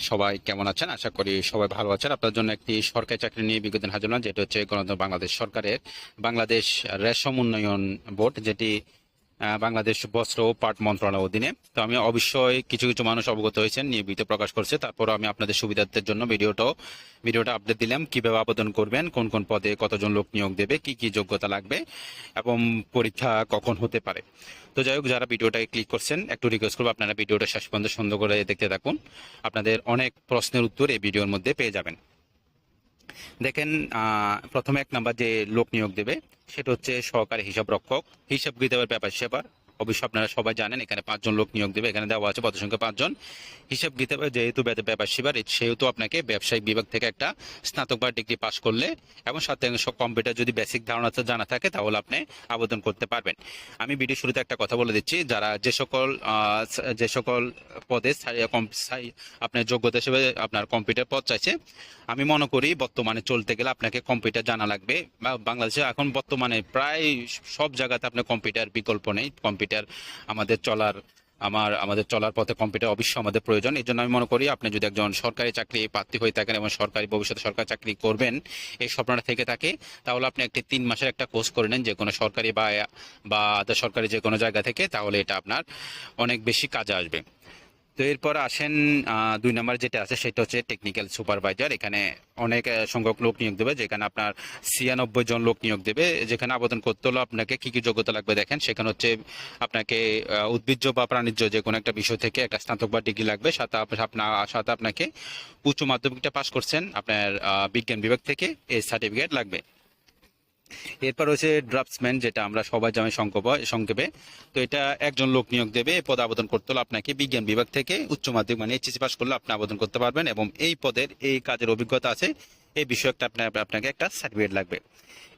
সবাই কেমন আছেন? আশা করি সবাই ভালো আছেন। আপনার জন্য একটি সরকারি চাকরি নিয়ে বিজ্ঞপ্তি হাজির হলাম, যেটা হচ্ছে গণতন্ত্র বাংলাদেশ সরকারের বাংলাদেশ রেশম উন্নয়ন বোর্ড, যেটি বাংলাদেশ বস্ত্র ও পাট মন্ত্রণালয়ের অধীনে। তো আমি অবশ্যই কিছু কিছু মানুষ অবগত হয়েছেন, নিয়মিত প্রকাশ করছে। তারপরও আমি আপনাদের সুবিধার্থের জন্য ভিডিওটা আপডেট দিলাম, কিভাবে আবেদন করবেন, কোন কোন পদে কতজন লোক নিয়োগ দেবে, কি কি যোগ্যতা লাগবে এবং পরীক্ষা কখন হতে পারে। তো যাই হোক, যারা ভিডিওটাকে ক্লিক করছেন, একটু রিকোয়েস্ট করবো আপনারা ভিডিওটা শেষ পর্যন্ত সুন্দর করে দেখতে থাকুন। আপনাদের অনেক প্রশ্নের উত্তর এই ভিডিওর মধ্যে পেয়ে যাবেন। দেখেন, প্রথমে 1 নাম্বার যে লোক নিয়োগ দেবে সেটা হচ্ছে সহকারী হিসাব রক্ষক, হিসাব কিতাবের ব্যাপার সেবার। অবশ্য আপনারা সবাই জানেন এখানে 5 জন লোক নিয়োগ দেবে। এখানে দেওয়া আছে পদ সংখ্যা 5 জন। হিসাব কিতাবের যেহেতু ব্যাপার সেবার, সেহেতু আপনাকে ব্যবসায়িক বিভাগ থেকে একটা স্নাতক বা ডিগ্রি পাস করলে এবং সাথে কম্পিউটার যদি বেসিক ধারণা জানা থাকে তাহলে আপনি আবেদন করতে পারবেন। আমি ভিডিও শুরুতে একটা কথা বলে দিচ্ছি, যারা যে সকল পদে আপনার যোগ্যতা হিসেবে আপনার কম্পিউটার পদ চাইছে, আমি মনে করি বর্তমানে চলতে গেলে আপনাকে কম্পিউটার জানা লাগবে। বাংলাদেশে এখন বর্তমানে প্রায় সব জায়গাতে আপনার কম্পিউটার বিকল্প নেই। কম্পিউটার আমাদের চলার পথে কম্পিউটার অবশ্যই আমাদের প্রয়োজন। এই জন্য আমি মনে করি আপনি যদি একজন সরকারি চাকরি প্রার্থী হয়ে থাকেন এবং ভবিষ্যতে সরকারি চাকরি করবেন এই স্বপ্নটা থেকে থাকে, তাহলে আপনি একটি 3 মাসের একটা কোর্স করে নেন, যে কোনো সরকারি বা আধা সরকারি যে কোনো জায়গা থেকে। তাহলে এটা আপনার অনেক বেশি কাজে আসবে। তো এরপর আসেন, 2 নাম্বার যেটা আছে সেটা হচ্ছে টেকনিক্যাল সুপারভাইজার। এখানে অনেক সংখ্যক লোক নিয়োগ দেবে, যেখানে আপনার 96 জন লোক নিয়োগ দেবে। যেখানে আবেদন করতে হলে আপনাকে কি কি যোগ্যতা লাগবে দেখেন, সেখানে হচ্ছে আপনাকে উদ্ভিজ্জ বা প্রাণিজ্য যে কোনো একটা বিষয় থেকে একটা স্নাতক বা ডিগ্রি লাগবে। সাথে আপনাকে উচ্চ মাধ্যমিকটা পাস করছেন আপনার বিজ্ঞান বিভাগ থেকে, এই সার্টিফিকেট লাগবে। এরপর হচ্ছে ড্রাফটসম্যান, যেটা আমরা সবাই জানি সংক্ষেপে। তো এটা 1 জন লোক নিয়োগ দেবে। এই পদে আবেদন করতে হলে আপনাকে বিজ্ঞান বিভাগ থেকে উচ্চ মাধ্যমিক মানে এইচএসসি পাস করলে আপনি আবেদন করতে পারবেন, এবং এই পদের এই কাজের অভিজ্ঞতা আছে এই বিষয়ে আপনাকে একটা সার্টিফিকেট লাগবে।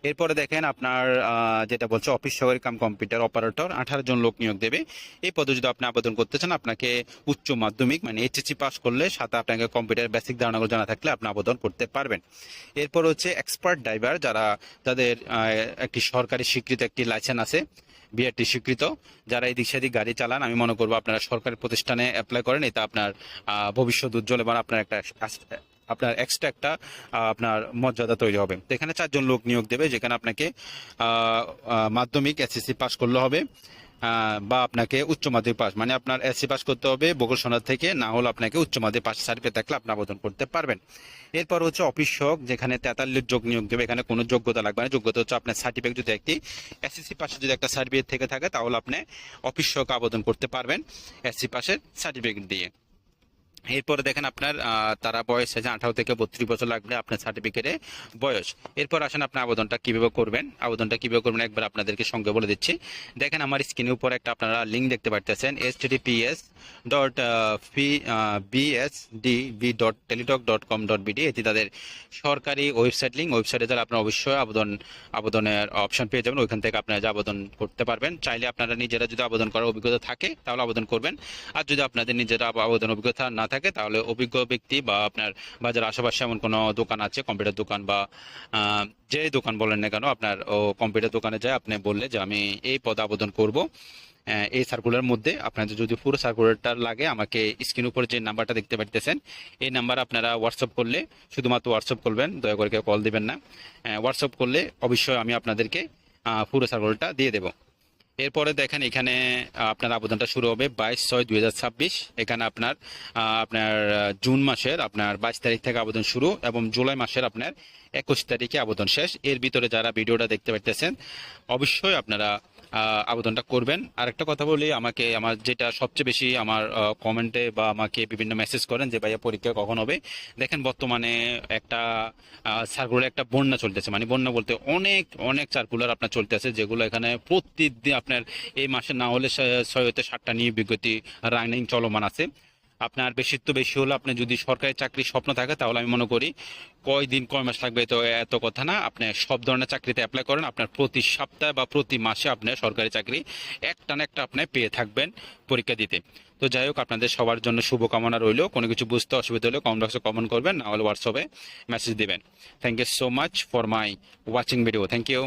এরপরে দেখেন আপনার যেটা বলছে অফিস সহকারী কাম কম্পিউটার অপারেটর, 18 জন লোক নিয়োগ দেবে। এই পদে যদি আপনি আবেদন করতে চান, আপনাকে উচ্চ মাধ্যমিক মানে এইচএসসি পাস করলে সাথে আপনাকে কম্পিউটার বেসিক ধারণাগুলো জানা থাকলে আপনি আবেদন করতে পারবেন। এরপর হচ্ছে এক্সপার্ট ড্রাইভার, যাদের একটি সরকারি স্বীকৃত একটি লাইসেন্স আছে, বিআরটি স্বীকৃত, যারা এদিক সেদিক গাড়ি চালান। আমি মনে করবো আপনারা সরকারি প্রতিষ্ঠানে অ্যাপ্লাই করেন, এতে আপনার ভবিষ্যৎ উজ্জ্বল এবং আপনার এক্সট্রা একটা আপনার মর্যাদা তৈরি হবে। তো এখানে 4 জন লোক নিয়োগ দেবে, যেখানে আপনাকে মাধ্যমিক এসএসসি পাস করলে হবে, বা আপনাকে উচ্চ মাধ্যমিক পাস মানে আপনার এসসি পাস করতে হবে বগুড়া সোনার থেকে, না হলে আপনাকে উচ্চ মাধ্যমিক পাস সার্টিফিকেট থাকলে আপনি আবেদন করতে পারবেন। এরপর হচ্ছে অফিস সহক, যেখানে 43 যোগ নিয়োগ দেবে। এখানে কোনো যোগ্যতা লাগবে না, যোগ্যতা হচ্ছে আপনার সার্টিফিকেট যদি একটি এসএসসি পাশে যদি একটা সার্টিফিকেট থেকে থাকে, তাহলে আপনি অফিস সহক আবেদন করতে পারবেন এসসি পাসের সার্টিফিকেট দিয়ে। এরপরে দেখেন আপনার তারা বয়স আছে 18 থেকে 32 বছর লাগবে আপনার সার্টিফিকেটে বয়স। এরপর আসেন আপনি আবেদনটা কিভাবে করবেন। একবার আপনাদেরকে সঙ্গে বলে দিচ্ছি। দেখেন আমার স্ক্রিনের উপর একটা আপনারা লিঙ্ক দেখতে পাচ্ছেন, https://bsdb.teletalk.com.bd। এটি তাদের সরকারি ওয়েবসাইট লিঙ্ক। ওয়েবসাইটে যারা আপনারা অবশ্যই আবেদনের অপশন পেয়ে যাবেন, ওইখান থেকে আপনারা আবেদন করতে পারবেন। চাইলে আপনারা নিজেরা যদি আবেদন করার অভিজ্ঞতা থাকে তাহলে আবেদন করবেন, আর যদি আপনাদের নিজেরা আবেদন অভিজ্ঞতা না থাকে তাহলে অভিজ্ঞ ব্যক্তি বা আপনার বাজার আশেপাশে এমন কোনো দোকান আছে, কম্পিউটার দোকান বা যে দোকান বলেন না কেন, আপনার কম্পিউটার দোকানে যায় আপনি বললে যে আমি এই পদে আবেদন করব, এই সার্কুলার মধ্যে আপনাদের যদি পুরো সার্কুলারটা লাগে, আমাকে স্ক্রিন উপরে যে নাম্বারটা দেখতে পাচ্ছেন এই নাম্বার আপনারা হোয়াটসঅ্যাপ করলে, শুধুমাত্র হোয়াটসঅ্যাপ করবেন, দয়া করে কেউ কল দিবেন না। হোয়াটসঅ্যাপ করলে অবশ্যই আমি আপনাদেরকে পুরো সার্কুলারটা দিয়ে দেবো। এরপরে দেখেন এখানে আপনার আবেদনটা শুরু হবে 22/6/2026। এখানে আপনার জুন মাসের আপনার 22 তারিখ থেকে আবেদন শুরু, এবং জুলাই মাসের আপনার 21 তারিখে আবেদন শেষ। এর ভিতরে যারা ভিডিওটা দেখতে পাচ্ছেন অবশ্যই আপনারা আবেদনটা করবেন। আরেকটা কথা বলি, আমার যেটা সবচেয়ে বেশি আমার কমেন্টে বা আমাকে বিভিন্ন মেসেজ করেন যে ভাইয়া পরীক্ষা কখন হবে। দেখেন বর্তমানে একটা সার্কুলার একটা বন্যা চলতেছে, মানে বন্যা বলতে অনেক অনেক সার্কুলার আপনার চলতেছে, যেগুলো এখানে প্রতিদিন আপনার এই মাসে না হলে 6 হতে 7টা নিয়োগ বিজ্ঞপ্তি রানিং চলমান আছে। আপনার বেশি হলে আপনি যদি সরকারি চাকরির স্বপ্ন থাকে, তাহলে আমি মনে করি কয় মাস লাগবে তো এত কথা না, আপনি সব ধরনের চাকরিতে অ্যাপ্লাই করেন, আপনার প্রতি সপ্তাহে বা প্রতি মাসে আপনার সরকারি চাকরি একটা না একটা আপনি পেয়ে থাকবেন পরীক্ষা দিতে। তো যাই হোক, আপনাদের সবার জন্য শুভকামনা রইল। কোনো কিছু বুঝতে অসুবিধা হলে কমেন্ট বক্সে কমেন্ট করবেন, না হলে হোয়াটসঅ্যাপে মেসেজ দিবেন। Thank you so much for my watching video. Thank you.